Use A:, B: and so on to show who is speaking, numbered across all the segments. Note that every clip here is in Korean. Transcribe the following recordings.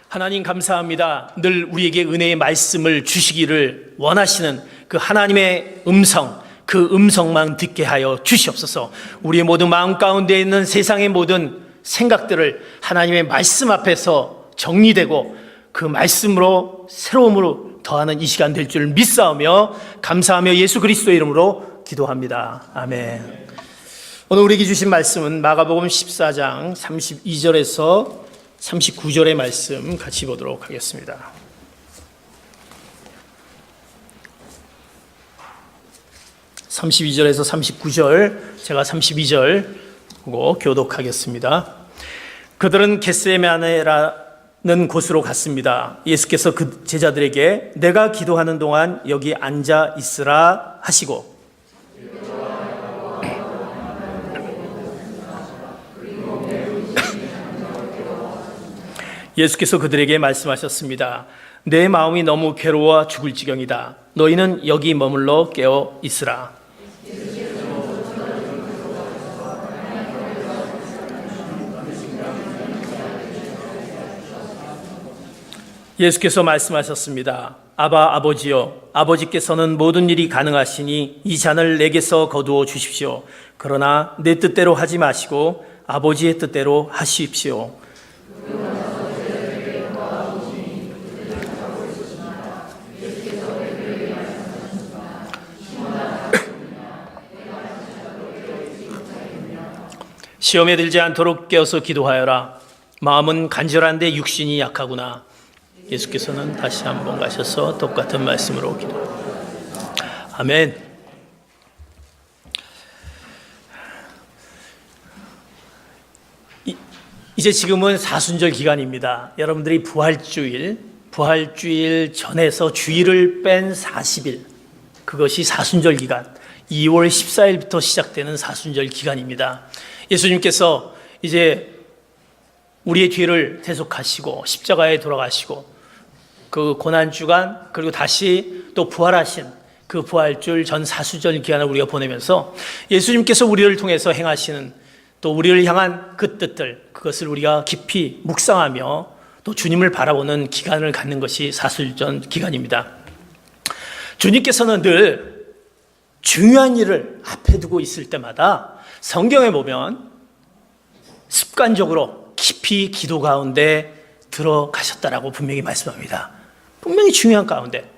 A: 하나님 감사합니다. 늘 우리에게 은혜의 말씀을 주시기를 원하시는 그 하나님의 음성, 그 음성만 듣게 하여 주시옵소서. 우리의 모든 마음 가운데 있는 세상의 모든 생각들을 하나님의 말씀 앞에서 정리되고 그 말씀으로 새로움으로 더하는 이 시간 될 줄 믿사오며 감사하며 예수 그리스도의 이름으로 기도합니다. 아멘. 오늘 우리에게 주신 말씀은 마가복음 14장 32절에서 39절의 말씀 같이 보도록 하겠습니다. 32절에서 39절, 제가 32절 보고 교독하겠습니다. 그들은 겟세마네라는 곳으로 갔습니다. 예수께서 그 제자들에게 내가 기도하는 동안 여기 앉아 있으라 하시고, 예수께서 그들에게 말씀하셨습니다. 내 마음이 너무 괴로워 죽을 지경이다. 너희는 여기 머물러 깨어 있으라. 예수께서 말씀하셨습니다. 아버지여, 아버지께서는 모든 일이 가능하시니 이 잔을 내게서 거두어 주십시오. 그러나 내 뜻대로 하지 마시고 아버지의 뜻대로 하십시오. 시험에 들지 않도록 깨어서 기도하여라. 마음은 간절한데 육신이 약하구나. 예수께서는 다시 한번 가셔서 똑같은 말씀으로 기도합니다. 아멘. 이제 지금은 사순절 기간입니다. 여러분들이 부활주일 전에서 주일을 뺀 40일, 그것이 사순절 기간, 2월 14일부터 시작되는 사순절 기간입니다. 예수님께서 이제 우리의 죄를 대속하시고 십자가에 돌아가시고 그 고난주간, 그리고 다시 또 부활하신 그 부활주일 전 사순절 기간을 우리가 보내면서 예수님께서 우리를 통해서 행하시는 또 우리를 향한 그 뜻들, 그것을 우리가 깊이 묵상하며 또 주님을 바라보는 기간을 갖는 것이 사순절 기간입니다. 주님께서는 늘 중요한 일을 앞에 두고 있을 때마다 성경에 보면 습관적으로 깊이 기도 가운데 들어가셨다라고 분명히 말씀합니다. 분명히 중요한 가운데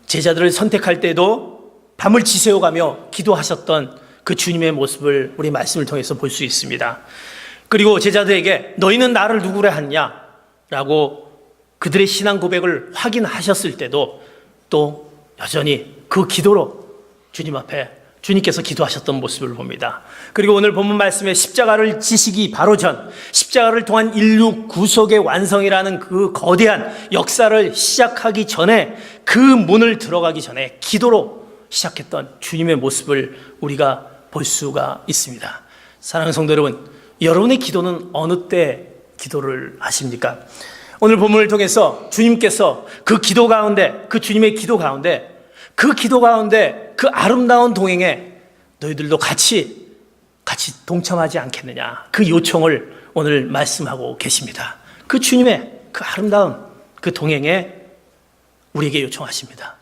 A: 제자들을 선택할 때도 밤을 지새워가며 기도하셨던 그 주님의 모습을 우리 말씀을 통해서 볼 수 있습니다. 그리고 제자들에게 너희는 나를 누구라 하냐 라고 그들의 신앙 고백을 확인하셨을 때도 또 여전히 그 기도로 주님 앞에 주님께서 기도하셨던 모습을 봅니다. 그리고 오늘 본문 말씀에 십자가를 지시기 바로 전, 십자가를 통한 인류 구속의 완성이라는 그 거대한 역사를 시작하기 전에, 그 문을 들어가기 전에 기도로 시작했던 주님의 모습을 우리가 볼 수가 있습니다. 사랑하는 성도 여러분, 여러분의 기도는 어느 때 기도를 하십니까? 오늘 본문을 통해서 주님께서 그 기도 가운데, 그 주님의 기도 가운데, 그 아름다운 동행에 너희들도 같이 동참하지 않겠느냐, 그 요청을 오늘 말씀하고 계십니다. 그 주님의 그 아름다운 그 동행에 우리에게 요청하십니다.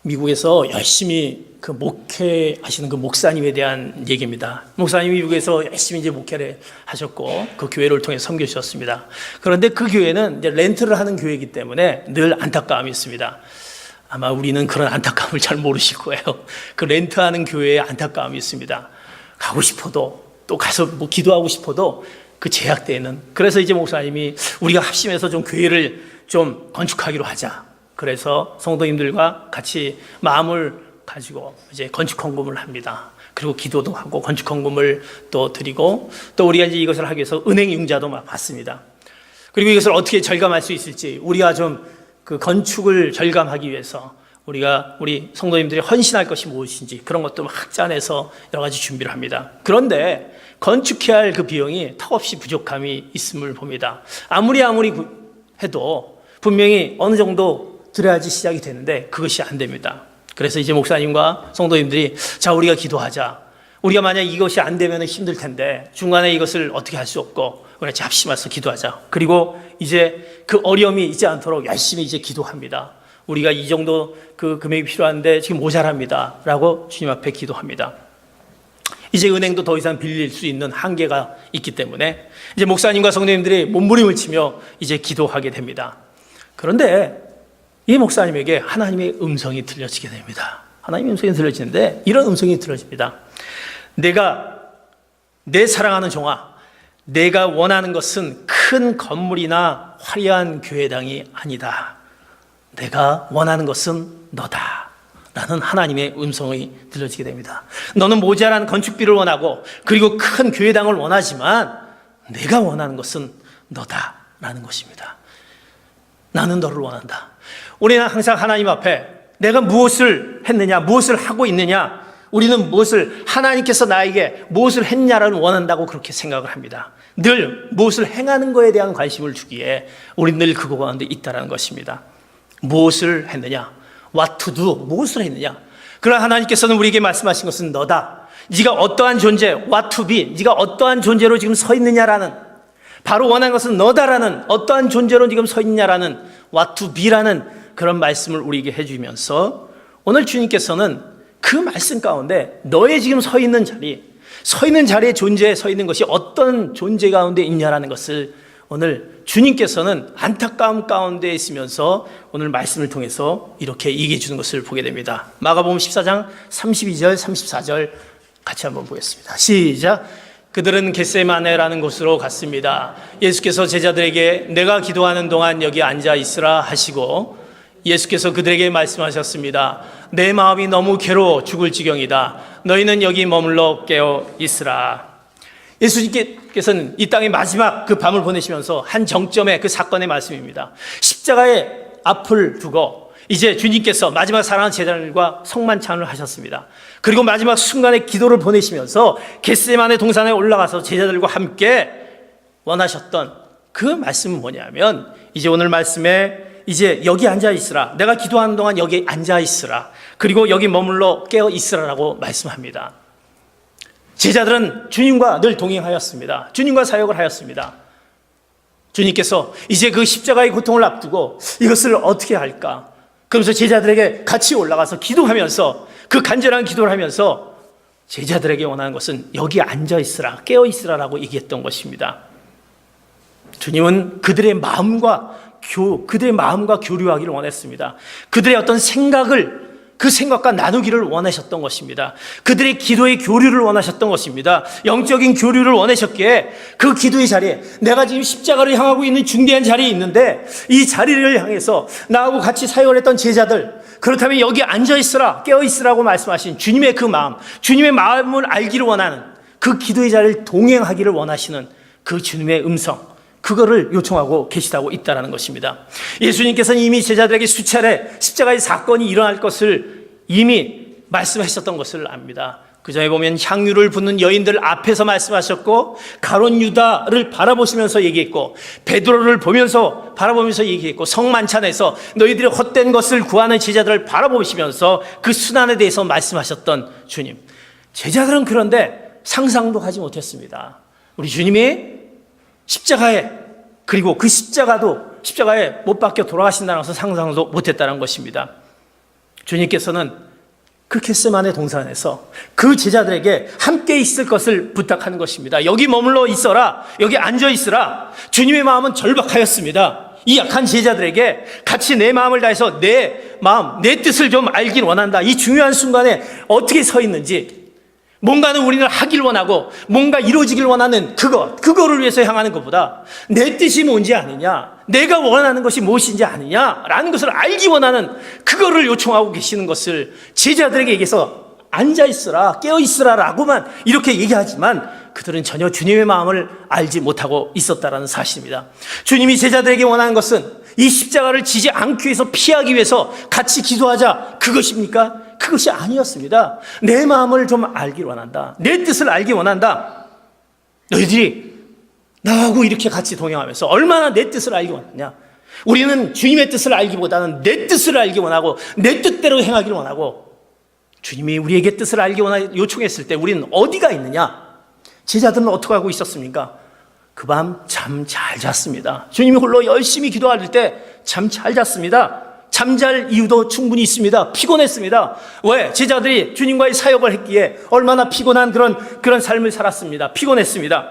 A: 미국에서 열심히 그 목회하시는 그 목사님에 대한 얘기입니다. 목사님이 미국에서 열심히 이제 목회를 하셨고 그 교회를 통해 섬겨주셨습니다. 그런데 그 교회는 이제 렌트를 하는 교회이기 때문에 늘 안타까움이 있습니다. 아마 우리는 그런 안타까움을 잘 모르실 거예요. 그 렌트하는 교회에 안타까움이 있습니다. 가고 싶어도, 또 가서 뭐 기도하고 싶어도 그 제약되는. 그래서 이제 목사님이 우리가 합심해서 좀 교회를 좀 건축하기로 하자. 그래서 성도님들과 같이 마음을 가지고 이제 건축 헌금을 합니다. 그리고 기도도 하고 건축 헌금을 또 드리고, 또 우리가 이제 이것을 하기 위해서 은행 융자도 막 받습니다. 그리고 이것을 어떻게 절감할 수 있을지, 우리가 좀 그 건축을 절감하기 위해서 우리 성도님들이 헌신할 것이 무엇인지 그런 것도 막 짜내서 여러 가지 준비를 합니다. 그런데 건축해야 할 그 비용이 턱없이 부족함이 있음을 봅니다. 아무리 해도 분명히 어느 정도 들어야지 시작이 되는데 그것이 안 됩니다. 그래서 이제 목사님과 성도님들이 자, 우리가 기도하자. 우리가 만약 이것이 안 되면 힘들 텐데 중간에 이것을 어떻게 할 수 없고 우리 합심해서 기도하자. 그리고 이제 그 어려움이 있지 않도록 열심히 이제 기도합니다. 우리가 이 정도 그 금액이 필요한데 지금 모자랍니다 라고 주님 앞에 기도합니다. 이제 은행도 더 이상 빌릴 수 있는 한계가 있기 때문에 이제 목사님과 성도님들이 몸부림을 치며 이제 기도하게 됩니다. 그런데 이 목사님에게 하나님의 음성이 들려지게 됩니다. 하나님의 음성이 들려지는데 이런 음성이 들려집니다. 내 사랑하는 종아, 내가 원하는 것은 큰 건물이나 화려한 교회당이 아니다. 내가 원하는 것은 너다 라는 하나님의 음성이 들려지게 됩니다. 너는 모자란 건축비를 원하고 그리고 큰 교회당을 원하지만 내가 원하는 것은 너다 라는 것입니다. 나는 너를 원한다. 우리는 항상 하나님 앞에 내가 무엇을 했느냐, 무엇을 하고 있느냐, 우리는 무엇을, 하나님께서 나에게 무엇을 했냐를 원한다고 그렇게 생각을 합니다. 늘 무엇을 행하는 것에 대한 관심을 주기에 우리는 늘 그거 가운데 있다는 것입니다. 무엇을 했느냐, what to do, 무엇을 했느냐. 그러나 하나님께서는 우리에게 말씀하신 것은 너다. 네가 어떠한 존재, what to be, 네가 어떠한 존재로 지금 서 있느냐라는, 바로 원하는 것은 너다라는, 어떠한 존재로 지금 서 있냐라는 what to be라는 그런 말씀을 우리에게 해주면서 오늘 주님께서는 그 말씀 가운데 너의 지금 서 있는 자리에 존재에 서 있는 것이 어떤 존재 가운데 있냐라는 것을 오늘 주님께서는 안타까움 가운데 있으면서 오늘 말씀을 통해서 이렇게 얘기해 주는 것을 보게 됩니다. 마가복음 14장 32절 34절 같이 한번 보겠습니다. 시작. 그들은 겟세마네라는 곳으로 갔습니다. 예수께서 제자들에게 내가 기도하는 동안 여기 앉아 있으라 하시고 예수께서 그들에게 말씀하셨습니다. 내 마음이 너무 괴로워 죽을 지경이다. 너희는 여기 머물러 깨어 있으라. 예수님께서는 이 땅의 마지막 그 밤을 보내시면서 한 정점의 그 사건의 말씀입니다. 십자가의 앞을 두고 이제 주님께서 마지막 사랑하는 제자들과 성만찬을 하셨습니다. 그리고 마지막 순간에 기도를 보내시면서 겟세마네 동산에 올라가서 제자들과 함께 원하셨던 그 말씀은 뭐냐면 이제 오늘 말씀에 이제 여기 앉아 있으라. 내가 기도하는 동안 여기 앉아 있으라. 그리고 여기 머물러 깨어 있으라라고 말씀합니다. 제자들은 주님과 늘 동행하였습니다. 주님과 사역을 하였습니다. 주님께서 이제 그 십자가의 고통을 앞두고 이것을 어떻게 할까? 그러면서 제자들에게 같이 올라가서 기도하면서 그 간절한 기도를 하면서 제자들에게 원하는 것은 여기 앉아 있으라, 깨어 있으라라고 얘기했던 것입니다. 주님은 그들의 마음과 교류하기를 원했습니다. 그들의 어떤 생각을 그 생각과 나누기를 원하셨던 것입니다. 그들의 기도의 교류를 원하셨던 것입니다. 영적인 교류를 원하셨기에 그 기도의 자리에 내가 지금 십자가를 향하고 있는 중대한 자리에 있는데 이 자리를 향해서 나하고 같이 사역을 했던 제자들, 그렇다면 여기 앉아있으라, 깨어있으라고 말씀하신 주님의 그 마음, 주님의 마음을 알기를 원하는 그 기도의 자리를 동행하기를 원하시는 그 주님의 음성, 그거를 요청하고 계시다고 있다는 것입니다. 예수님께서는 이미 제자들에게 수차례 십자가의 사건이 일어날 것을 이미 말씀하셨던 것을 압니다. 그 전에 보면 향유를 붓는 여인들 앞에서 말씀하셨고 가룟 유다를 바라보시면서 얘기했고 베드로를 바라보면서 얘기했고 성만찬에서 너희들이 헛된 것을 구하는 제자들을 바라보시면서 그 순환에 대해서 말씀하셨던 주님. 제자들은 그런데 상상도 하지 못했습니다. 우리 주님이 십자가에, 그리고 그 십자가에 못 박혀 돌아가신다는 것을 상상도 못했다는 것입니다. 주님께서는 그 겟세마네 동산에서 그 제자들에게 함께 있을 것을 부탁하는 것입니다. 여기 머물러 있어라, 여기 앉아 있으라. 주님의 마음은 절박하였습니다. 이 약한 제자들에게 같이 내 마음을 다해서 내 마음, 내 뜻을 좀 알길 원한다. 이 중요한 순간에 어떻게 서 있는지, 뭔가는 우리는 하길 원하고 뭔가 이루어지길 원하는 그거를 위해서 향하는 것보다 내 뜻이 뭔지 아느냐, 내가 원하는 것이 무엇인지 아느냐라는 것을 알기 원하는 그거를 요청하고 계시는 것을 제자들에게 얘기해서 앉아있으라, 깨어있으라라고만 이렇게 얘기하지만 그들은 전혀 주님의 마음을 알지 못하고 있었다는 사실입니다. 주님이 제자들에게 원하는 것은 이 십자가를 지지 않기 위해서, 피하기 위해서 같이 기도하자, 그것입니까? 그것이 아니었습니다. 내 마음을 좀 알길 원한다. 내 뜻을 알기 원한다. 너희들이 나하고 이렇게 같이 동행하면서 얼마나 내 뜻을 알기 원하냐. 우리는 주님의 뜻을 알기보다는 내 뜻을 알기 원하고 내 뜻대로 행하기를 원하고 주님이 우리에게 뜻을 알기 원하 요청했을 때 우리는 어디가 있느냐? 제자들은 어떻게 하고 있었습니까? 그 밤 잠 잘 잤습니다. 주님이 홀로 열심히 기도할 때 잠 잘 잤습니다. 잠잘 이유도 충분히 있습니다. 피곤했습니다. 왜? 제자들이 주님과의 사역을 했기에 얼마나 피곤한 그런 삶을 살았습니다. 피곤했습니다.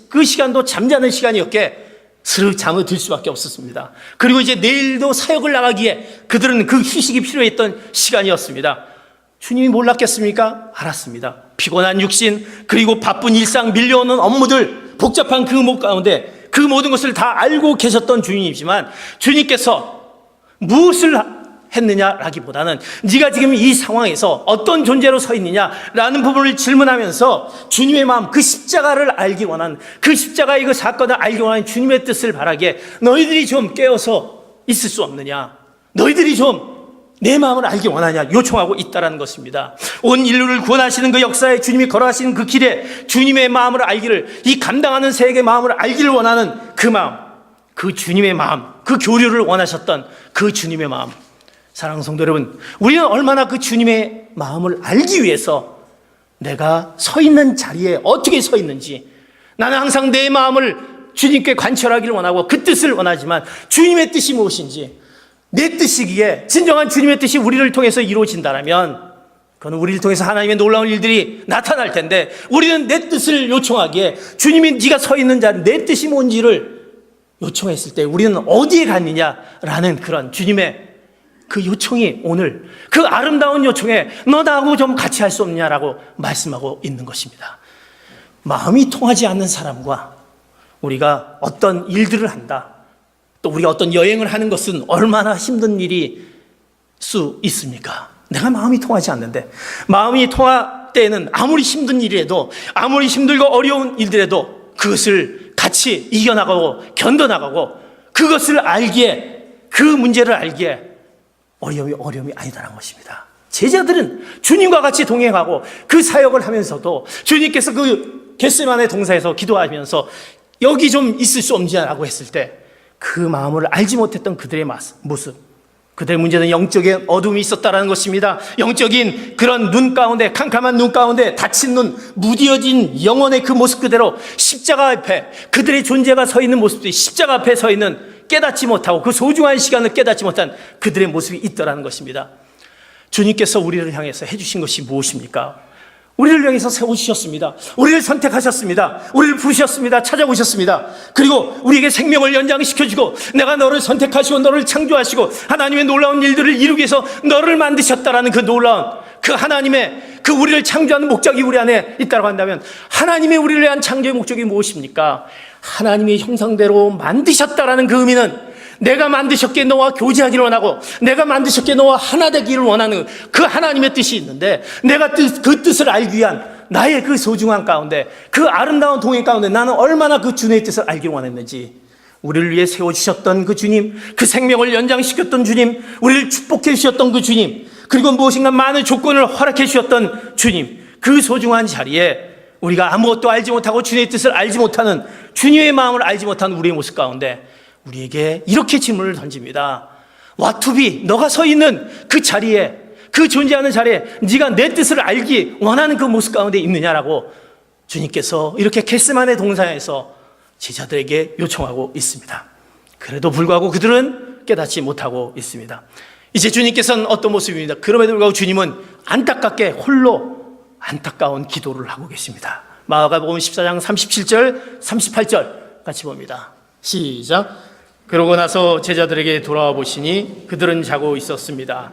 A: 그 시간도 잠자는 시간이었기에 스르륵 잠을 들 수밖에 없었습니다. 그리고 이제 내일도 사역을 나가기에 그들은 그 휴식이 필요했던 시간이었습니다. 주님이 몰랐겠습니까? 알았습니다. 피곤한 육신, 그리고 바쁜 일상, 밀려오는 업무들, 복잡한 그 목 가운데 그 모든 것을 다 알고 계셨던 주님이지만 주님께서 무엇을 했느냐라기보다는 네가 지금 이 상황에서 어떤 존재로 서 있느냐라는 부분을 질문하면서 주님의 마음, 그 십자가를 알기 원하는, 그 십자가의 그 사건을 알기 원하는 주님의 뜻을 바라기에 너희들이 좀 깨어서 있을 수 없느냐, 너희들이 좀 내 마음을 알기 원하냐 요청하고 있다는 것입니다. 온 인류를 구원하시는 그 역사에 주님이 걸어가시는 그 길에 주님의 마음을 알기를, 이 감당하는 세계의 마음을 알기를 원하는 그 마음, 그 주님의 마음, 그 교류를 원하셨던 그 주님의 마음. 사랑하는 성도 여러분, 우리는 얼마나 그 주님의 마음을 알기 위해서 내가 서 있는 자리에 어떻게 서 있는지, 나는 항상 내 마음을 주님께 관철하기를 원하고 그 뜻을 원하지만 주님의 뜻이 무엇인지, 내 뜻이기에 진정한 주님의 뜻이 우리를 통해서 이루어진다면 그건 우리를 통해서 하나님의 놀라운 일들이 나타날 텐데, 우리는 내 뜻을 요청하기에 주님이 네가 서 있는 자리, 내 뜻이 뭔지를 요청했을 때 우리는 어디에 갔느냐라는 그런 주님의 그 요청이 오늘 그 아름다운 요청에 너 나하고 좀 같이 할 수 없냐라고 말씀하고 있는 것입니다. 마음이 통하지 않는 사람과 우리가 어떤 일들을 한다, 또 우리가 어떤 여행을 하는 것은 얼마나 힘든 일일 수 있습니까? 내가 마음이 통하지 않는데, 마음이 통할 때는 아무리 힘든 일이라도, 아무리 힘들고 어려운 일들에도 그것을 같이 이겨나가고 견뎌나가고 그것을 알기에, 그 문제를 알기에 어려움이 아니다라는 것입니다. 제자들은 주님과 같이 동행하고 그 사역을 하면서도 주님께서 그 겟세마네 동산에서 기도하면서 여기 좀 있을 수 없냐라고 했을 때 그 마음을 알지 못했던 그들의 모습, 그들의 문제는 영적인 어둠이 있었다는 것입니다. 영적인 그런 눈 가운데, 캄캄한 눈 가운데 닫힌 눈, 무디어진 영혼의 그 모습 그대로 십자가 앞에 그들의 존재가 서 있는 모습들이, 십자가 앞에 서 있는, 깨닫지 못하고 그 소중한 시간을 깨닫지 못한 그들의 모습이 있더라는 것입니다. 주님께서 우리를 향해서 해주신 것이 무엇입니까? 우리를 향해서 세우셨습니다. 우리를 선택하셨습니다. 우리를 부르셨습니다. 찾아오셨습니다. 그리고 우리에게 생명을 연장시켜주고 내가 너를 선택하시고 너를 창조하시고 하나님의 놀라운 일들을 이루기 위해서 너를 만드셨다라는 그 놀라운, 그 하나님의 그 우리를 창조하는 목적이 우리 안에 있다고 한다면, 하나님의 우리를 위한 창조의 목적이 무엇입니까? 하나님의 형상대로 만드셨다라는 그 의미는 내가 만드셨기에 너와 교제하기를 원하고 내가 만드셨기에 너와 하나 되기를 원하는 그 하나님의 뜻이 있는데, 내가 그 뜻을 알기 위한 나의 그 소중한 가운데, 그 아름다운 동행 가운데 나는 얼마나 그 주님의 뜻을 알기를 원했는지, 우리를 위해 세워주셨던 그 주님, 그 생명을 연장시켰던 주님, 우리를 축복해 주셨던 그 주님, 그리고 무엇인가 많은 조건을 허락해 주셨던 주님, 그 소중한 자리에 우리가 아무것도 알지 못하고 주님의 뜻을 알지 못하는, 주님의 마음을 알지 못하는 우리의 모습 가운데 우리에게 이렇게 질문을 던집니다. What to be? 너가 서 있는 그 자리에, 그 존재하는 자리에 네가 내 뜻을 알기 원하는 그 모습 가운데 있느냐라고 주님께서 이렇게 겟세마네 동산에서 제자들에게 요청하고 있습니다. 그래도 불구하고 그들은 깨닫지 못하고 있습니다. 이제 주님께서는 어떤 모습입니다. 그럼에도 불구하고 주님은 안타깝게 홀로 안타까운 기도를 하고 계십니다. 마가복음 14장 37절 38절 같이 봅니다. 시작. 그러고 나서 제자들에게 돌아와 보시니 그들은 자고 있었습니다.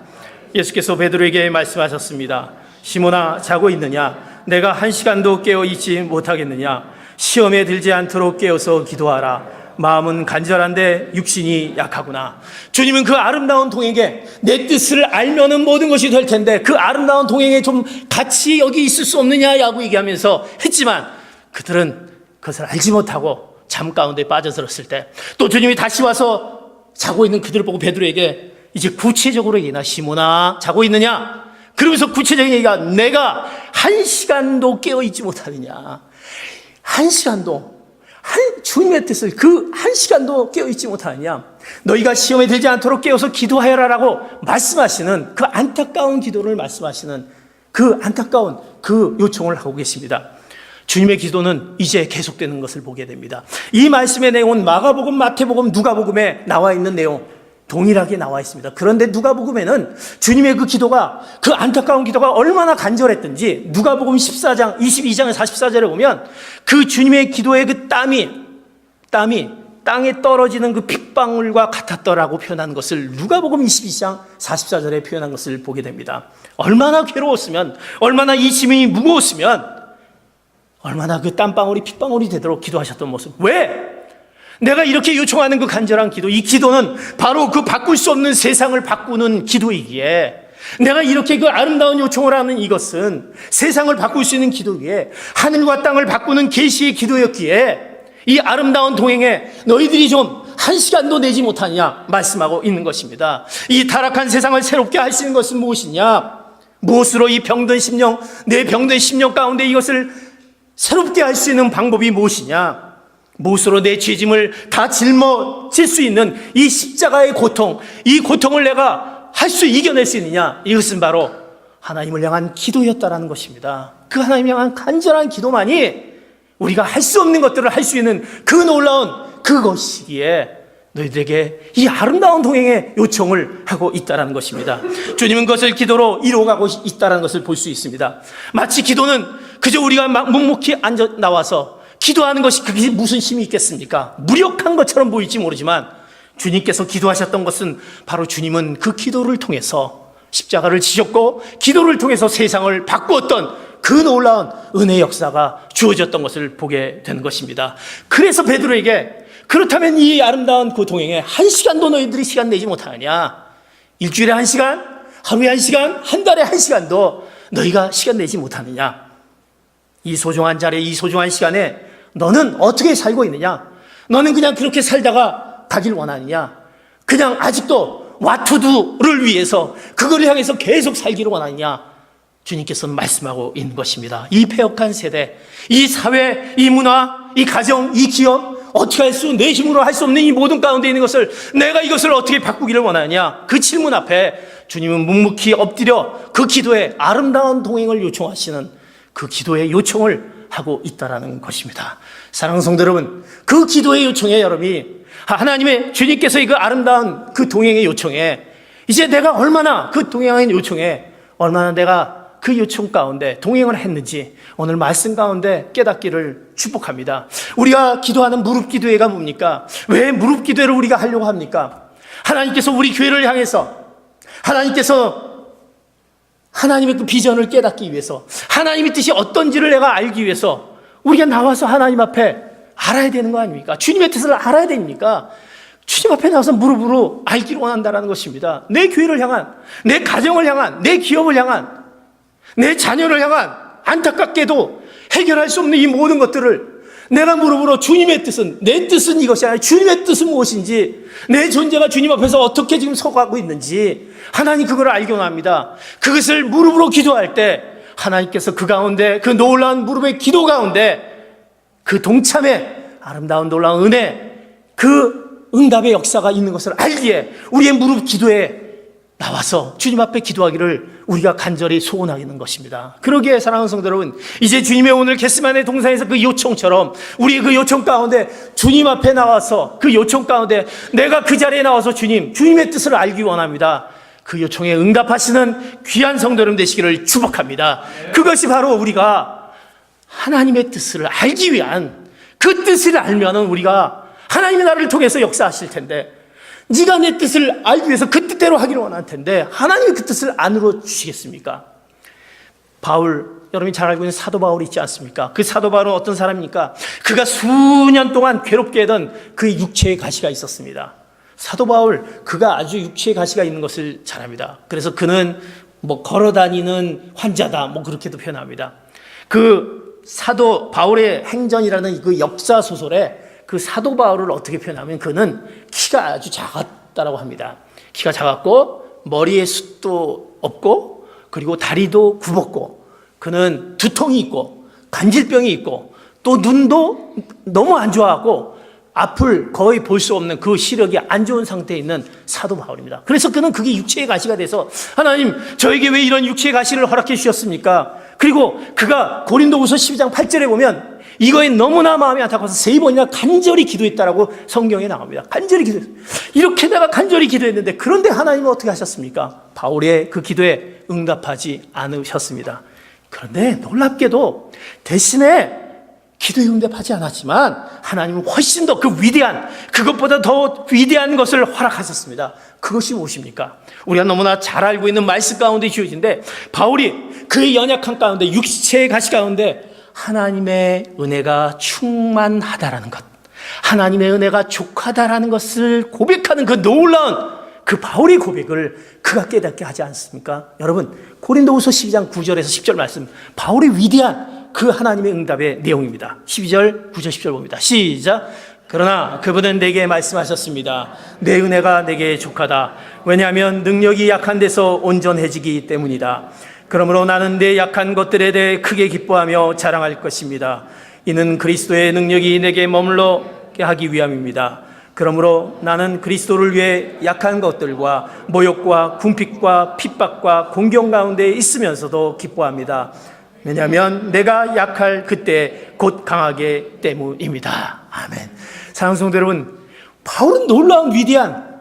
A: 예수께서 베드로에게 말씀하셨습니다. 시몬아, 자고 있느냐? 내가 1시간도 깨어 있지 못하겠느냐? 시험에 들지 않도록 깨어서 기도하라. 마음은 간절한데 육신이 약하구나. 주님은 그 아름다운 동행에 내 뜻을 알면은 모든 것이 될 텐데 그 아름다운 동행에 좀 같이 여기 있을 수 없느냐라고 얘기하면서 했지만, 그들은 그것을 알지 못하고 잠 가운데 빠져들었을 때, 또 주님이 다시 와서 자고 있는 그들을 보고 베드로에게 이제 구체적으로 얘기나, 시몬아, 자고 있느냐? 그러면서 구체적인 얘기가, 내가 1시간도 깨어있지 못하느냐? 1시간도, 주님의 뜻을 그 1시간도 깨어있지 못하느냐? 너희가 시험에 들지 않도록 깨어서 기도하여라라고 말씀하시는 그 안타까운 기도를 말씀하시는 그 안타까운 그 요청을 하고 계십니다. 주님의 기도는 이제 계속되는 것을 보게 됩니다. 이 말씀의 내용은 마가복음, 마태복음, 누가복음에 나와 있는 내용 동일하게 나와 있습니다. 그런데 누가복음에는 주님의 그 기도가, 그 안타까운 기도가 얼마나 간절했던지 누가복음 14장 22장의 44절에 보면 그 주님의 기도의 그 땀이 땅에 떨어지는 그 핏방울과 같았더라고 표현한 것을 누가복음 22장 44절에 표현한 것을 보게 됩니다. 얼마나 괴로웠으면, 얼마나 이 짐이 무거웠으면 얼마나 그 땀방울이 핏방울이 되도록 기도하셨던 모습. 왜? 내가 이렇게 요청하는 그 간절한 기도, 이 기도는 바로 그 바꿀 수 없는 세상을 바꾸는 기도이기에, 내가 이렇게 그 아름다운 요청을 하는 이것은 세상을 바꿀 수 있는 기도기에, 하늘과 땅을 바꾸는 계시의 기도였기에 이 아름다운 동행에 너희들이 좀 한 시간도 내지 못하냐 말씀하고 있는 것입니다. 이 타락한 세상을 새롭게 할 수 있는 것은 무엇이냐? 무엇으로 이 병든 심령, 내 병든 심령 가운데 이것을 새롭게 할 수 있는 방법이 무엇이냐? 무엇으로 내 죄짐을 다 짊어질 수 있는 이 십자가의 고통, 이 고통을 내가 할 수 이겨낼 수 있느냐? 이것은 바로 하나님을 향한 기도였다라는 것입니다. 그 하나님을 향한 간절한 기도만이 우리가 할 수 없는 것들을 할 수 있는 그 놀라운 그것이기에 너희들에게 이 아름다운 동행의 요청을 하고 있다는 것입니다. 주님은 그것을 기도로 이루어가고 있다는 것을 볼 수 있습니다. 마치 기도는 그저 우리가 묵묵히 앉아 나와서 기도하는 것이 그게 무슨 힘이 있겠습니까? 무력한 것처럼 보일지 모르지만 주님께서 기도하셨던 것은 바로 주님은 그 기도를 통해서 십자가를 지셨고 기도를 통해서 세상을 바꾸었던 그 놀라운 은혜의 역사가 주어졌던 것을 보게 되는 것입니다. 그래서 베드로에게 그렇다면 이 아름다운 그 동행에 한 시간도 너희들이 시간 내지 못하느냐? 일주일에 한 시간, 하루에 한 시간, 한 달에 한 시간도 너희가 시간 내지 못하느냐? 이 소중한 자리에, 이 소중한 시간에 너는 어떻게 살고 있느냐? 너는 그냥 그렇게 살다가 가길 원하느냐? 그냥 아직도 와투두를 위해서 그거를 향해서 계속 살기를 원하느냐? 주님께서는 말씀하고 있는 것입니다. 이 폐역한 세대, 이 사회, 이 문화, 이 가정, 이 기업, 어떻게 할 수, 내 힘으로 할 수 없는 이 모든 가운데 있는 것을 내가 이것을 어떻게 바꾸기를 원하느냐? 그 질문 앞에 주님은 묵묵히 엎드려 그 기도에 아름다운 동행을 요청하시는 그 기도의 요청을 하고 있다라는 것입니다. 사랑하는 성도 여러분, 그 기도의 요청에 여러분이 하나님의 주님께서의 그 아름다운 그 동행의 요청에 이제 내가 얼마나 그 동행의 요청에 얼마나 내가 그 요청 가운데 동행을 했는지 오늘 말씀 가운데 깨닫기를 축복합니다. 우리가 기도하는 무릎 기도회가 뭡니까? 왜 무릎 기도회를 우리가 하려고 합니까? 하나님께서 우리 교회를 향해서 하나님의 그 비전을 깨닫기 위해서 하나님의 뜻이 어떤지를 내가 알기 위해서 우리가 나와서 하나님 앞에 알아야 되는 거 아닙니까? 주님의 뜻을 알아야 됩니까? 주님 앞에 나와서 무릎으로 알기를 원한다는 것입니다. 내 교회를 향한, 내 가정을 향한, 내 기업을 향한, 내 자녀를 향한 안타깝게도 해결할 수 없는 이 모든 것들을 내가 무릎으로 주님의 뜻은, 내 뜻은 이것이 아니라 주님의 뜻은 무엇인지, 내 존재가 주님 앞에서 어떻게 지금 서가고 있는지 하나님 그걸 알기 원합니다. 그것을 무릎으로 기도할 때 하나님께서 그 가운데, 그 놀라운 무릎의 기도 가운데 그 동참의 아름다운 놀라운 은혜, 그 응답의 역사가 있는 것을 알기에 우리의 무릎 기도에 나와서 주님 앞에 기도하기를 우리가 간절히 소원하는 것입니다. 그러기에 사랑하는 성도 여러분, 이제 주님의 오늘 겟세마네 동산에서 그 요청처럼 우리의 그 요청 가운데 주님 앞에 나와서 그 요청 가운데 내가 그 자리에 나와서 주님의 뜻을 알기 원합니다. 그 요청에 응답하시는 귀한 성도 여러분 되시기를 축복합니다. 그것이 바로 우리가 하나님의 뜻을 알기 위한, 그 뜻을 알면은 우리가 하나님의 나라를 통해서 역사하실 텐데, 네가 내 뜻을 알기 위해서 그 뜻대로 하기를 원할 텐데 하나님이 그 뜻을 안 이루어 주시겠습니까? 바울, 여러분이 잘 알고 있는 사도 바울이 있지 않습니까? 그 사도 바울은 어떤 사람입니까? 그가 수년 동안 괴롭게 하던 그 육체의 가시가 있었습니다. 사도 바울, 그가 아주 육체의 가시가 있는 것을 잘 압니다. 그래서 그는 걸어다니는 환자다, 그렇게도 표현합니다. 그 사도 바울의 행전이라는 그 역사 소설에 그 사도 바울을 어떻게 표현하면 그는 키가 아주 작았다라고 합니다. 키가 작았고 머리에 숱도 없고 그리고 다리도 굽었고 그는 두통이 있고 간질병이 있고 또 눈도 너무 안 좋아하고 앞을 거의 볼 수 없는 그 시력이 안 좋은 상태에 있는 사도 바울입니다. 그래서 그는 그게 육체의 가시가 돼서 하나님 저에게 왜 이런 육체의 가시를 허락해 주셨습니까? 그리고 그가 고린도후서 12장 8절에 보면 이거에 너무나 마음이 안타까워서 3번이나 간절히 기도했다라고 성경에 나옵니다. 간절히 기도했어요. 이렇게 내가 간절히 기도했는데 그런데 하나님은 어떻게 하셨습니까? 바울의 그 기도에 응답하지 않으셨습니다. 그런데 놀랍게도 대신에 기도에 응답하지 않았지만 하나님은 훨씬 더 그 위대한, 그것보다 더 위대한 것을 허락하셨습니다. 그것이 무엇입니까? 우리가 너무나 잘 알고 있는 말씀 가운데 주어진데 바울이 그의 연약한 가운데 육체의 가시 가운데 하나님의 은혜가 충만하다라는 것, 하나님의 은혜가 족하다라는 것을 고백하는 그 놀라운 그 바울의 고백을 그가 깨닫게 하지 않습니까? 여러분 고린도후서 12장 9절에서 10절 말씀, 바울의 위대한 그 하나님의 응답의 내용입니다. 12절, 9절, 10절 봅니다. 시작. 그러나 그분은 내게 말씀하셨습니다. 내 은혜가 내게 족하다. 왜냐하면 능력이 약한 데서 온전해지기 때문이다. 그러므로 나는 내 약한 것들에 대해 크게 기뻐하며 자랑할 것입니다. 이는 그리스도의 능력이 내게 머물러게 하기 위함입니다. 그러므로 나는 그리스도를 위해 약한 것들과 모욕과 궁핍과 핍박과 공경 가운데 있으면서도 기뻐합니다. 왜냐하면 내가 약할 그때 곧 강하게 때문입니다. 아멘. 사랑하는 성도 여러분, 바울은 놀라운 위대한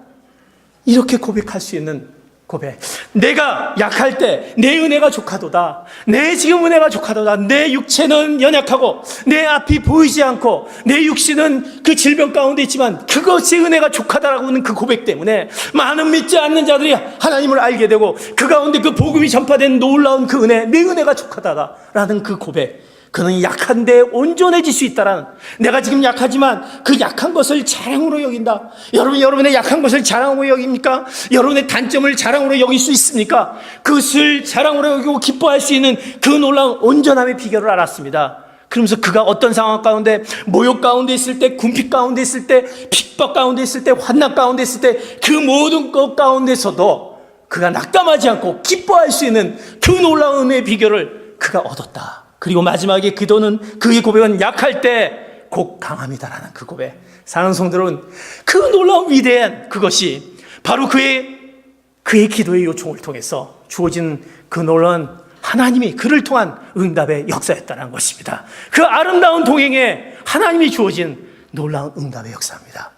A: 이렇게 고백할 수 있는 고백. 내가 약할 때 내 은혜가 족하도다. 내 지금 은혜가 족하도다. 내 육체는 연약하고 내 앞이 보이지 않고 내 육신은 그 질병 가운데 있지만 그것이 은혜가 족하다라고 하는 그 고백 때문에 많은 믿지 않는 자들이 하나님을 알게 되고 그 가운데 그 복음이 전파된 놀라운 그 은혜, 내 은혜가 족하다라는 그 고백. 그는 약한데 온전해질 수 있다라는, 내가 지금 약하지만 그 약한 것을 자랑으로 여긴다. 여러분의 약한 것을 자랑으로 여깁니까? 여러분의 단점을 자랑으로 여길 수 있습니까? 그것을 자랑으로 여기고 기뻐할 수 있는 그 놀라운 온전함의 비결을 알았습니다. 그러면서 그가 어떤 상황 가운데, 모욕 가운데 있을 때, 궁핍 가운데 있을 때, 핍박 가운데 있을 때, 환난 가운데 있을 때, 그 모든 것 가운데서도 그가 낙담하지 않고 기뻐할 수 있는 그 놀라운 은혜의 비결을 그가 얻었다. 그리고 마지막에 그의 고백은 약할 때 곧 강함이다라는 그 고백. 사랑하는 성도들은 그 놀라운 위대한 그것이 바로 그의 기도의 요청을 통해서 주어진 그 놀라운 하나님이 그를 통한 응답의 역사였다는 것입니다. 그 아름다운 동행에 하나님이 주어진 놀라운 응답의 역사입니다.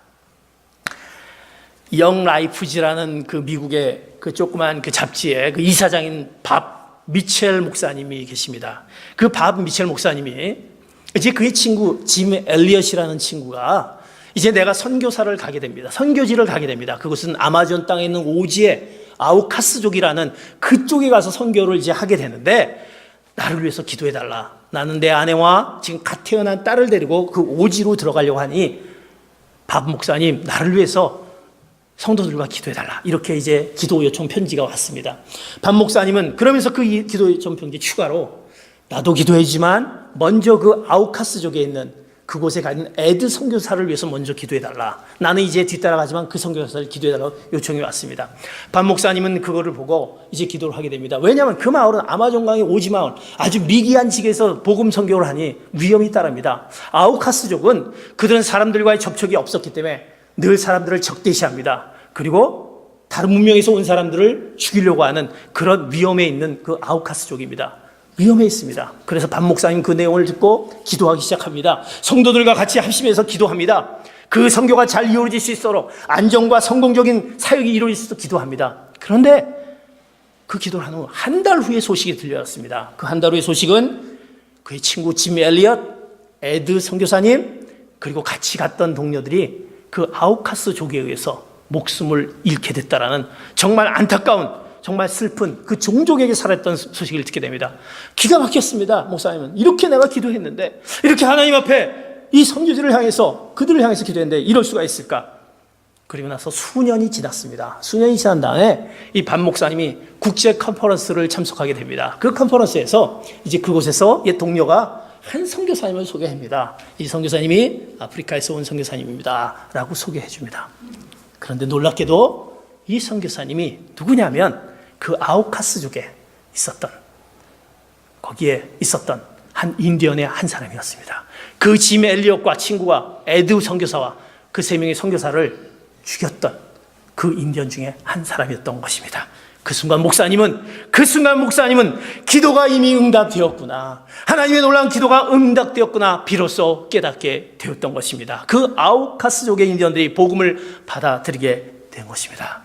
A: 영 라이프지라는 그 미국의 그 조그만 그 잡지에 그 이사장인 밥 미첼 목사님이 계십니다. 그 밥 미첼 목사님이 이제 그의 친구 짐 엘리엇이라는 친구가 이제 내가 선교사를 가게 됩니다. 선교지를 가게 됩니다. 그것은 아마존 땅에 있는 오지의 아우카스족이라는 그쪽에 가서 선교를 이제 하게 되는데 나를 위해서 기도해달라. 나는 내 아내와 지금 갓 태어난 딸을 데리고 그 오지로 들어가려고 하니 밥 목사님 나를 위해서 성도들과 기도해달라. 이렇게 이제 기도 요청 편지가 왔습니다. 밥 목사님은 그러면서 그 기도 요청 편지 추가로 나도 기도해지만 먼저 그 아우카스족에 있는 그곳에 가 있는 에드 선교사를 위해서 먼저 기도해달라. 나는 이제 뒤따라가지만 그 선교사를 기도해달라고 요청이 왔습니다. 밥 목사님은 그거를 보고 이제 기도를 하게 됩니다. 왜냐하면 그 마을은 아마존강의 오지 마을, 아주 미기한 지역에서 복음 선교를 하니 위험이 따릅니다. 아우카스족은 그들은 사람들과의 접촉이 없었기 때문에 늘 사람들을 적대시합니다. 그리고 다른 문명에서 온 사람들을 죽이려고 하는 그런 위험에 있는 그 아우카스족입니다. 위험해 있습니다. 그래서 밥 목사님 그 내용을 듣고 기도하기 시작합니다. 성도들과 같이 합심해서 기도합니다. 그 선교가 잘 이루어질 수 있도록 안정과 성공적인 사역이 이루어질 수 있도록 기도합니다. 그런데 그 기도를 한 후 한 달 후에 소식이 들려왔습니다. 그 한 달 후의 소식은 그의 친구 짐 엘리엇, 에드 선교사님, 그리고 같이 갔던 동료들이 그 아우카스족에 의해서 목숨을 잃게 됐다라는 정말 안타까운, 정말 슬픈 그 종족에게 살았던 소식을 듣게 됩니다. 기가 막혔습니다. 목사님은 이렇게 내가 기도했는데, 이렇게 하나님 앞에 이 선교지를 향해서, 그들을 향해서 기도했는데 이럴 수가 있을까? 그리고 나서 수년이 지났습니다. 수년이 지난 다음에 이 반 목사님이 국제 컨퍼런스를 참석하게 됩니다. 그 컨퍼런스에서 이제 그곳에서 옛 동료가 한 선교사님을 소개합니다. 이 선교사님이 아프리카에서 온 선교사님입니다 라고 소개해 줍니다. 그런데 놀랍게도 이 선교사님이 누구냐면 그 아우카스족에 있었던, 거기에 있었던 한 인디언의 한 사람이었습니다. 그 짐 엘리엇과 친구가 에드 선교사와 그 3명의 선교사를 죽였던 그 인디언 중에 한 사람이었던 것입니다. 그 순간 목사님은 기도가 이미 응답되었구나, 하나님의 놀라운 기도가 응답되었구나, 비로소 깨닫게 되었던 것입니다. 그 아우카스족의 인디언들이 복음을 받아들이게 된 것입니다.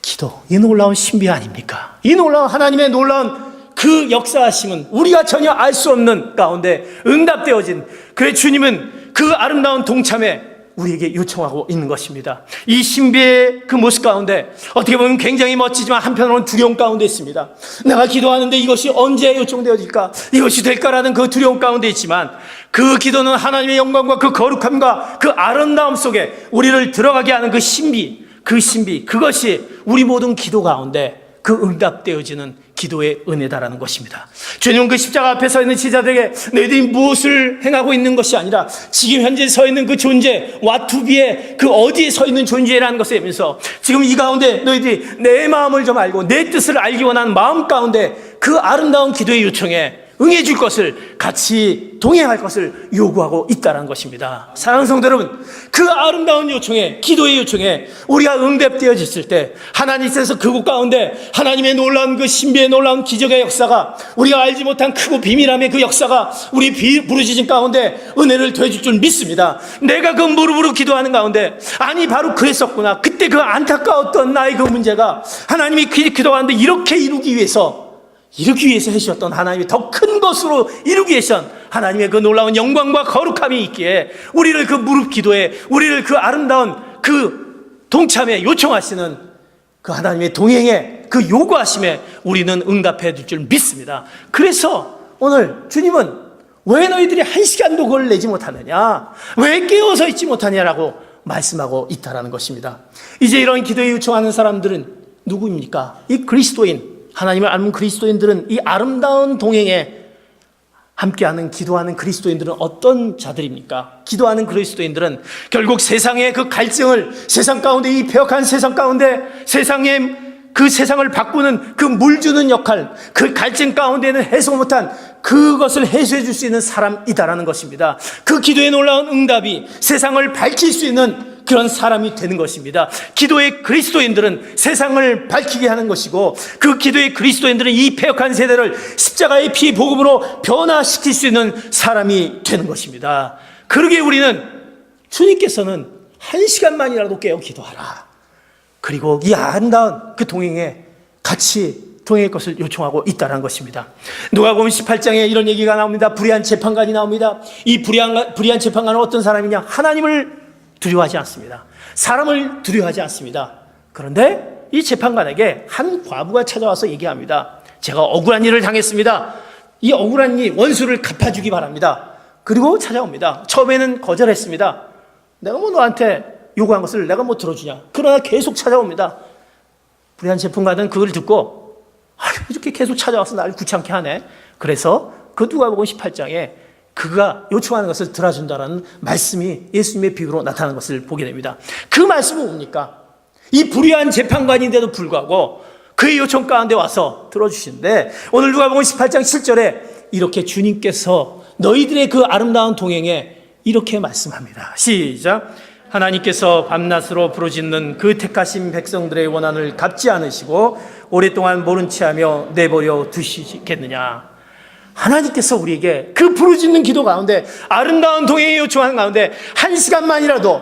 A: 기도, 이 놀라운 신비 아닙니까? 이 놀라운 하나님의 놀라운 그 역사하심은 우리가 전혀 알 수 없는 가운데 응답되어진 그의 주님은 그 아름다운 동참에 우리에게 요청하고 있는 것입니다. 이 신비의 그 모습 가운데 어떻게 보면 굉장히 멋지지만 한편으로는 두려움 가운데 있습니다. 내가 기도하는데 이것이 언제 요청되어질까, 이것이 될까라는 그 두려움 가운데 있지만, 그 기도는 하나님의 영광과 그 거룩함과 그 아름다움 속에 우리를 들어가게 하는 그 신비, 그것이 우리 모든 기도 가운데 그 응답되어지는 기도의 은혜다라는 것입니다. 주님은 그 십자가 앞에 서 있는 제자들에게 너희들이 무엇을 행하고 있는 것이 아니라 지금 현재 서 있는 그 존재, 와투비의 그 어디에 서 있는 존재라는 것을 알면서 지금 이 가운데 너희들이 내 마음을 좀 알고 내 뜻을 알기 원하는 마음 가운데 그 아름다운 기도의 요청에 응해줄 것을, 같이 동행할 것을 요구하고 있다는 것입니다. 사랑하는 성도 여러분, 그 아름다운 요청에, 기도의 요청에 우리가 응답되어졌을 때 하나님께서 그곳 가운데 하나님의 놀라운 그 신비의 놀라운 기적의 역사가, 우리가 알지 못한 크고 비밀함의 그 역사가 우리 부르짖음 가운데 은혜를 더해줄 줄 믿습니다. 내가 그 무릎으로 기도하는 가운데, 아니 바로 그랬었구나, 그때 그 안타까웠던 나의 그 문제가 하나님이 기도하는데 이렇게 이루기 위해서 해주셨던 하나님이 더 큰 것으로 이루기 위해서 하나님의 그 놀라운 영광과 거룩함이 있기에 우리를 그 무릎 기도에, 우리를 그 아름다운 그 동참에 요청하시는 그 하나님의 동행에, 그 요구하심에 우리는 응답해 줄 줄 믿습니다. 그래서 오늘 주님은 왜 너희들이 1시간도 그걸 내지 못하느냐, 왜 깨어서 있지 못하냐라고 말씀하고 있다라는 것입니다. 이제 이런 기도에 요청하는 사람들은 누구입니까? 이 그리스도인, 하나님을 알는 그리스도인들은, 이 아름다운 동행에 함께하는, 기도하는 그리스도인들은 어떤 자들입니까? 기도하는 그리스도인들은 결국 세상의 그 갈증을, 세상 가운데, 이 폐역한 세상 가운데 세상의 그 세상을 바꾸는 그 물 주는 역할, 그 갈증 가운데는 해소 못한 그것을 해소해 줄 수 있는 사람이다라는 것입니다. 그 기도의 놀라운 응답이 세상을 밝힐 수 있는 그런 사람이 되는 것입니다. 기도의 그리스도인들은 세상을 밝히게 하는 것이고, 그 기도의 그리스도인들은 이 폐역한 세대를 십자가의 피 복음으로 변화시킬 수 있는 사람이 되는 것입니다. 그러기에 우리는, 주님께서는 1시간만이라도 깨어 기도하라, 그리고 이 아름다운 그 동행에 같이 동행할 것을 요청하고 있다는 것입니다. 누가복음 18장에 이런 얘기가 나옵니다. 불의한 재판관이 나옵니다. 이 불의한 재판관은 어떤 사람이냐? 하나님을 두려워하지 않습니다. 사람을 두려워하지 않습니다. 그런데 이 재판관에게 한 과부가 찾아와서 얘기합니다. 제가 억울한 일을 당했습니다. 이 억울한 일, 원수를 갚아주기 바랍니다. 그리고 찾아옵니다. 처음에는 거절했습니다. 내가 뭐 너한테 요구한 것을 내가 뭐 들어주냐. 그러나 계속 찾아옵니다. 불의한 재판관은 그걸 듣고, 이렇게 계속 찾아와서 나를 귀찮게 하네. 그래서 그 누가복음 18장에 그가 요청하는 것을 들어준다는 말씀이 예수님의 비유로 나타나는 것을 보게 됩니다. 그 말씀은 뭡니까? 이 불의한 재판관인데도 불구하고 그의 요청 가운데 와서 들어주시는데, 오늘 누가복음 18장 7절에 이렇게 주님께서 너희들의 그 아름다운 동행에 이렇게 말씀합니다. 시작. 하나님께서 밤낮으로 부르짖는 그 택하신 백성들의 원한을 갚지 않으시고 오랫동안 모른 채 하며 내버려 두시겠느냐. 하나님께서 우리에게 그 부르짖는 기도 가운데, 아름다운 동행에 요청하는 가운데 1시간만이라도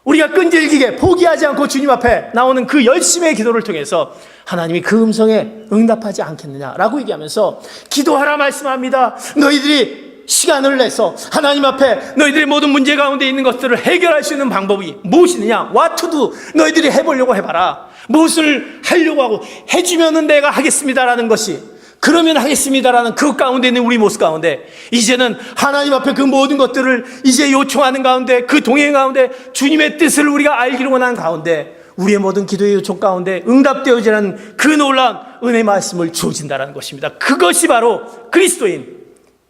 A: 우리가 끈질기게 포기하지 않고 주님 앞에 나오는 그 열심의 기도를 통해서 하나님이 그 음성에 응답하지 않겠느냐라고 얘기하면서 기도하라 말씀합니다. 너희들이 시간을 내서 하나님 앞에 너희들의 모든 문제 가운데 있는 것들을 해결할 수 있는 방법이 무엇이느냐? What to do? 너희들이 해보려고 해봐라. 무엇을 하려고 하고 해주면은 내가 하겠습니다라는 것이, 그러면 하겠습니다라는 그 가운데 있는 우리 모습 가운데, 이제는 하나님 앞에 그 모든 것들을 이제 요청하는 가운데, 그 동행 가운데 주님의 뜻을 우리가 알기를 원하는 가운데, 우리의 모든 기도의 요청 가운데 응답되어지는 그 놀라운 은혜의 말씀을 주어진다는 것입니다. 그것이 바로 그리스도인,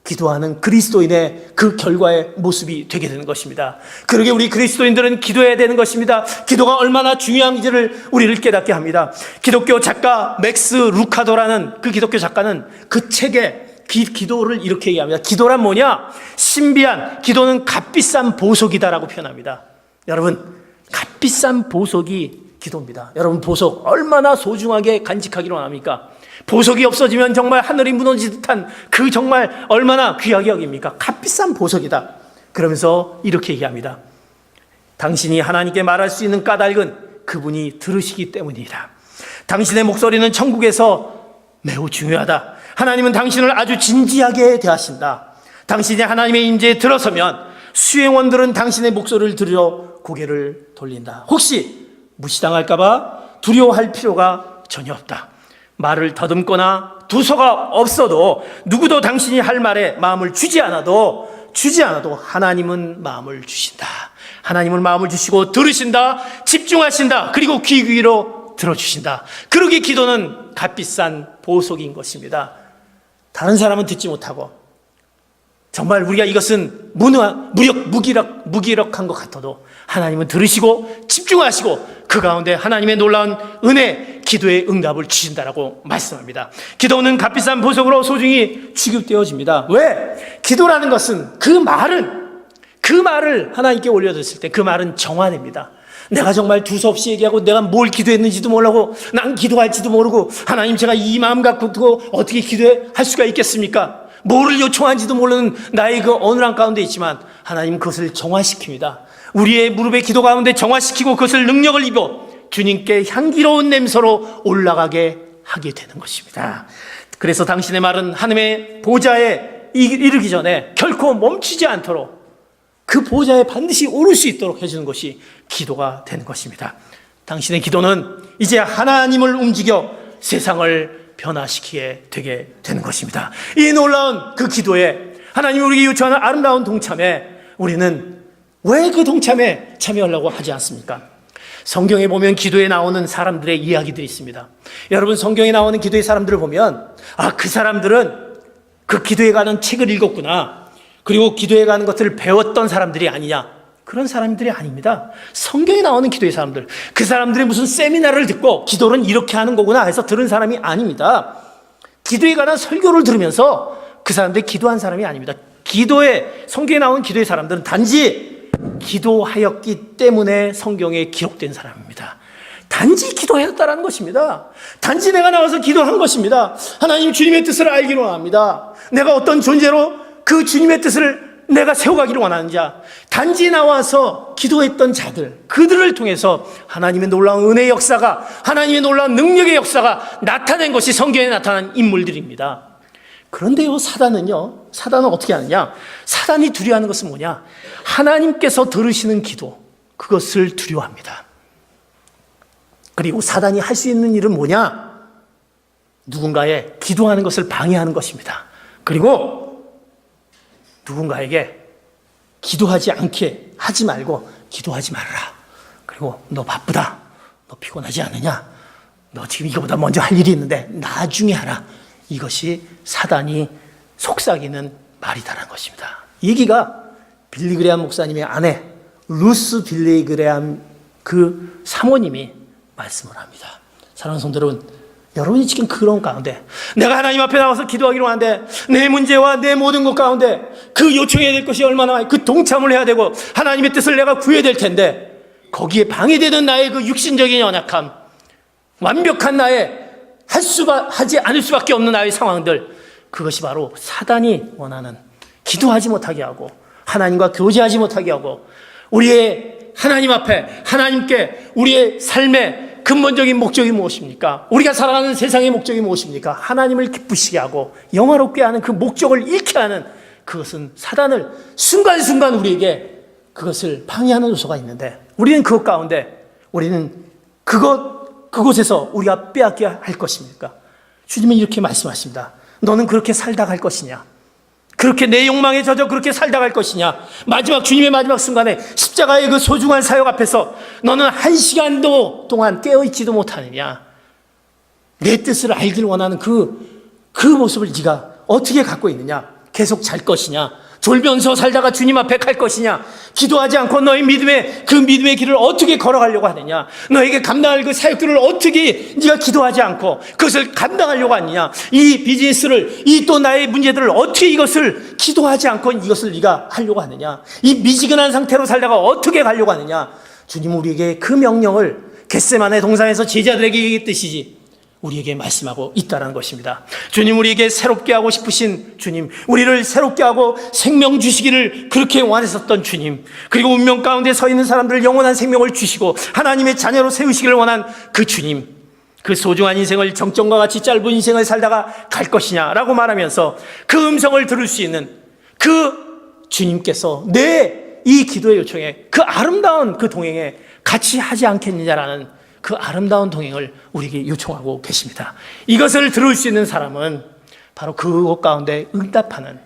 A: 기도하는 그리스도인의 그 결과의 모습이 되게 되는 것입니다. 그러게 우리 그리스도인들은 기도해야 되는 것입니다. 기도가 얼마나 중요한지를 우리를 깨닫게 합니다. 기독교 작가 맥스 루카도라는 그 기독교 작가는 그 책에 기도를 이렇게 얘기합니다. 기도란 뭐냐? 신비한, 기도는 값비싼 보석이다라고 표현합니다. 여러분, 값비싼 보석이 기도입니다. 여러분, 보석 얼마나 소중하게 간직하기로 합니까? 보석이 없어지면 정말 하늘이 무너지듯한 그 정말 얼마나 귀하게 여깁니까? 값비싼 보석이다. 그러면서 이렇게 얘기합니다. 당신이 하나님께 말할 수 있는 까닭은 그분이 들으시기 때문이다. 당신의 목소리는 천국에서 매우 중요하다. 하나님은 당신을 아주 진지하게 대하신다. 당신이 하나님의 임재에 들어서면 수행원들은 당신의 목소리를 들으러 고개를 돌린다. 혹시 무시당할까봐 두려워할 필요가 전혀 없다. 말을 더듬거나 두서가 없어도 누구도 당신이 할 말에 마음을 주지 않아도 하나님은 마음을 주신다. 하나님은 마음을 주시고 들으신다. 집중하신다. 그리고 귀 위로 들어주신다. 그러기에 기도는 값비싼 보석인 것입니다. 다른 사람은 듣지 못하고 정말 우리가 이것은 무기력한 것 같아도 하나님은 들으시고 집중하시고 그 가운데 하나님의 놀라운 은혜, 기도의 응답을 주신다라고 말씀합니다. 기도는 값비싼 보석으로 소중히 취급되어집니다. 왜? 기도라는 것은 그 말을 하나님께 올려드렸을 때 그 말은 정화됩니다. 내가 정말 두서없이 얘기하고 내가 뭘 기도했는지도 모르고 난 기도할지도 모르고 하나님 제가 이 마음 갖고 어떻게 기도할 수가 있겠습니까? 뭐를 요청한지도 모르는 나의 그 어눌한 가운데 있지만 하나님 그것을 정화시킵니다. 우리의 무릎의 기도 가운데 정화시키고 그것을 능력을 입어 주님께 향기로운 냄새로 올라가게 하게 되는 것입니다. 그래서 당신의 말은 하나님의 보좌에 이르기 전에 결코 멈추지 않도록 그 보좌에 반드시 오를 수 있도록 해주는 것이 기도가 되는 것입니다. 당신의 기도는 이제 하나님을 움직여 세상을 변화시키게 되게 되는 것입니다. 이 놀라운 그 기도에 하나님이 우리에게 요청하는 아름다운 동참에 우리는 왜 그 동참에 참여하려고 하지 않습니까? 성경에 보면 기도에 나오는 사람들의 이야기들이 있습니다. 여러분, 성경에 나오는 기도의 사람들을 보면 그 사람들은 그 기도에 관한 책을 읽었구나, 그리고 기도에 관한 것들을 배웠던 사람들이 아니냐, 그런 사람들이 아닙니다. 성경에 나오는 기도의 사람들, 그 사람들이 무슨 세미나를 듣고 기도는 이렇게 하는 거구나 해서 들은 사람이 아닙니다. 기도에 관한 설교를 들으면서 그 사람들이 기도한 사람이 아닙니다. 성경에 나오는 기도의 사람들은 단지 기도하였기 때문에 성경에 기록된 사람입니다. 단지 기도했다라는 것입니다. 단지 내가 나와서 기도한 것입니다. 하나님 주님의 뜻을 알기로 원합니다. 내가 어떤 존재로 그 주님의 뜻을 내가 세워가기를 원하는 자, 단지 나와서 기도했던 자들, 그들을 통해서 하나님의 놀라운 은혜의 역사가, 하나님의 놀라운 능력의 역사가 나타낸 것이 성경에 나타난 인물들입니다. 그런데요, 사단은 어떻게 하느냐? 사단이 두려워하는 것은 뭐냐? 하나님께서 들으시는 기도, 그것을 두려워합니다. 그리고 사단이 할 수 있는 일은 뭐냐? 누군가의 기도하는 것을 방해하는 것입니다. 그리고 누군가에게 기도하지 않게 하지 말고 기도하지 말아라. 그리고 너 바쁘다, 너 피곤하지 않느냐, 너 지금 이거보다 먼저 할 일이 있는데 나중에 하라. 이것이 사단이 속삭이는 말이다라는 것입니다. 이 얘기가 빌리 그레함 목사님의 아내 루스 빌리 그레함 그 사모님이 말씀을 합니다. 사랑하는 성도 여러분, 여러분이 지금 그런 가운데 내가 하나님 앞에 나와서 기도하기로 하는데 내 문제와 내 모든 것 가운데 그 요청해야 될 것이 얼마나 많이, 그 동참을 해야 되고 하나님의 뜻을 내가 구해야 될 텐데 거기에 방해되는 나의 그 육신적인 연약함, 완벽한 나의 하지 않을 수밖에 없는 나의 상황들, 그것이 바로 사단이 원하는 기도하지 못하게 하고 하나님과 교제하지 못하게 하고 우리의 하나님 앞에 하나님께 우리의 삶의 근본적인 목적이 무엇입니까? 우리가 살아가는 세상의 목적이 무엇입니까? 하나님을 기쁘시게 하고 영화롭게 하는 그 목적을 잃게 하는, 그것은 사단을 순간순간 우리에게 그것을 방해하는 요소가 있는데 우리는 그것 가운데 그곳에서 우리가 빼앗겨야 할 것입니까? 주님은 이렇게 말씀하십니다. 너는 그렇게 살다 갈 것이냐? 그렇게 내 욕망에 젖어 그렇게 살다 갈 것이냐? 주님의 마지막 순간에 십자가의 그 소중한 사역 앞에서 너는 1시간도 동안 깨어있지도 못하느냐? 내 뜻을 알길 원하는 그 모습을 네가 어떻게 갖고 있느냐? 계속 잘 것이냐? 졸면서 살다가 주님 앞에 갈 것이냐? 기도하지 않고 너의 믿음의 그 믿음의 길을 어떻게 걸어가려고 하느냐? 너에게 감당할 그 사역들을 어떻게 네가 기도하지 않고 그것을 감당하려고 하느냐? 이 비즈니스를, 이 또 나의 문제들을 어떻게 이것을 기도하지 않고 이것을 네가 하려고 하느냐? 이 미지근한 상태로 살다가 어떻게 가려고 하느냐? 주님 우리에게 그 명령을 겟세마네 동산에서 제자들에게 얘기했듯이 우리에게 말씀하고 있다는 것입니다. 주님 우리에게 새롭게 하고 싶으신 주님, 우리를 새롭게 하고 생명 주시기를 그렇게 원하셨던 주님, 그리고 운명 가운데 서 있는 사람들 영원한 생명을 주시고 하나님의 자녀로 세우시기를 원한 그 주님, 그 소중한 인생을 정점과 같이 짧은 인생을 살다가 갈 것이냐라고 말하면서 그 음성을 들을 수 있는 그 주님께서 내 이 기도의 요청에, 그 아름다운 그 동행에 같이 하지 않겠느냐라는 그 아름다운 동행을 우리에게 요청하고 계십니다. 이것을 들을 수 있는 사람은 바로 그것 가운데 응답하는,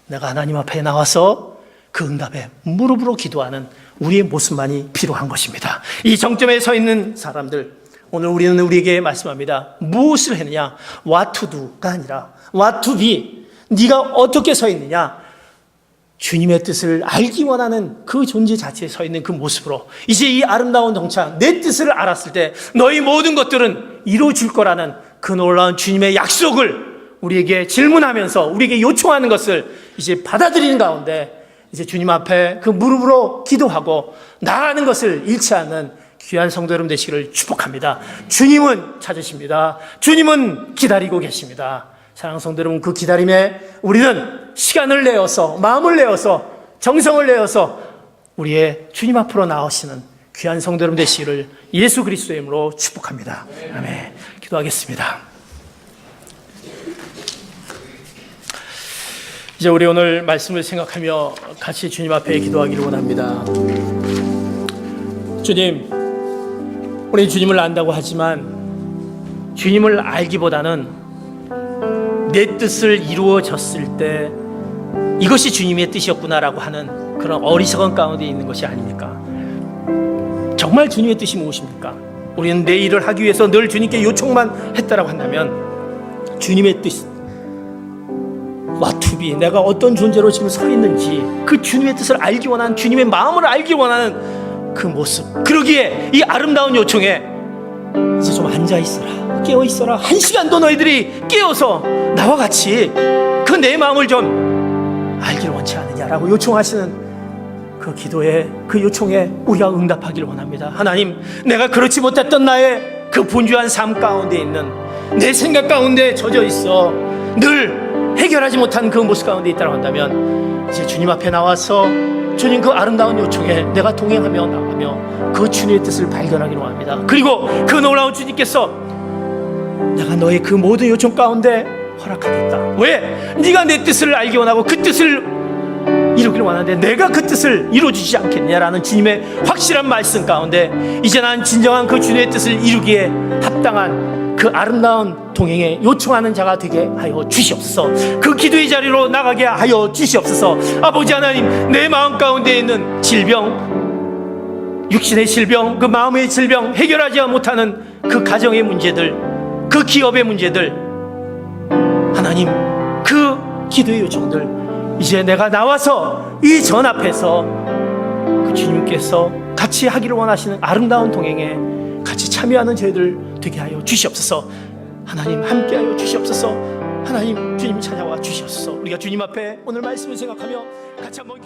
A: 내가 하나님 앞에 나와서 그 응답에 무릎으로 기도하는 우리의 모습만이 필요한 것입니다. 이 정점에 서 있는 사람들, 오늘 우리는 우리에게 말씀합니다. 무엇을 했느냐? What to do가 아니라 What to be. 네가 어떻게 서 있느냐? 주님의 뜻을 알기 원하는 그 존재 자체에 서 있는 그 모습으로 이제 이 아름다운 동창, 내 뜻을 알았을 때 너희 모든 것들은 이루어질 거라는 그 놀라운 주님의 약속을 우리에게 질문하면서 우리에게 요청하는 것을 이제 받아들이는 가운데 이제 주님 앞에 그 무릎으로 기도하고 나아가는 것을 잃지 않는 귀한 성도 여러분 되시기를 축복합니다. 주님은 찾으십니다. 주님은 기다리고 계십니다. 사랑하는 성도 여러분, 그 기다림에 우리는 시간을 내어서, 마음을 내어서, 정성을 내어서 우리의 주님 앞으로 나오시는 귀한 성도 여러분 되시기를 예수 그리스도의 이름으로 축복합니다. 아멘. 기도하겠습니다. 이제 우리 오늘 말씀을 생각하며 같이 주님 앞에 기도하기를 원합니다. 주님, 우리 주님을 안다고 하지만 주님을 알기보다는 내 뜻을 이루어졌을 때 이것이 주님의 뜻이었구나라고 하는 그런 어리석은 가운데 있는 것이 아닙니까? 정말 주님의 뜻이 무엇입니까? 우리는 내 일을 하기 위해서 늘 주님께 요청만 했다라고 한다면 주님의 뜻, What to be, 내가 어떤 존재로 지금 서 있는지 그 주님의 뜻을 알기 원하는, 주님의 마음을 알기 원하는 그 모습, 그러기에 이 아름다운 요청에 이제 좀 앉아있어라, 깨어있어라, 한 시간도 너희들이 깨어서 나와 같이 그 내 마음을 좀 알기를 원치 않느냐라고 요청하시는 그 기도에, 그 요청에 우리가 응답하기를 원합니다. 하나님, 내가 그렇지 못했던 나의 그 분주한 삶 가운데 있는 내 생각 가운데 젖어 있어 늘 해결하지 못한 그 모습 가운데 있다고 한다면 이제 주님 앞에 나와서 주님 그 아름다운 요청에 내가 동행하며 나가며 그 주님의 뜻을 발견하기를 원합니다. 그리고 그 놀라운 주님께서 내가 너의 그 모든 요청 가운데 허락하겠다. 왜? 네가 내 뜻을 알기 원하고 그 뜻을 이루기를 원하는데 내가 그 뜻을 이루어주지 않겠냐라는 주님의 확실한 말씀 가운데 이제 난 진정한 그 주님의 뜻을 이루기에 합당한 그 아름다운 동행에 요청하는 자가 되게 하여 주시옵소서. 그 기도의 자리로 나가게 하여 주시옵소서. 아버지 하나님, 내 마음 가운데 있는 질병, 육신의 질병, 그 마음의 질병, 해결하지 못하는 그 가정의 문제들, 그 기업의 문제들, 하나님 그 기도의 요청들 이제 내가 나와서 이 전 앞에서 그 주님께서 같이 하기를 원하시는 아름다운 동행에 같이 참여하는 저희들 되게 하여 주시옵소서. 하나님 함께하여 주시옵소서. 하나님 주님 찾아와 주시옵소서. 우리가 주님 앞에 오늘 말씀을 생각하며 같이 한번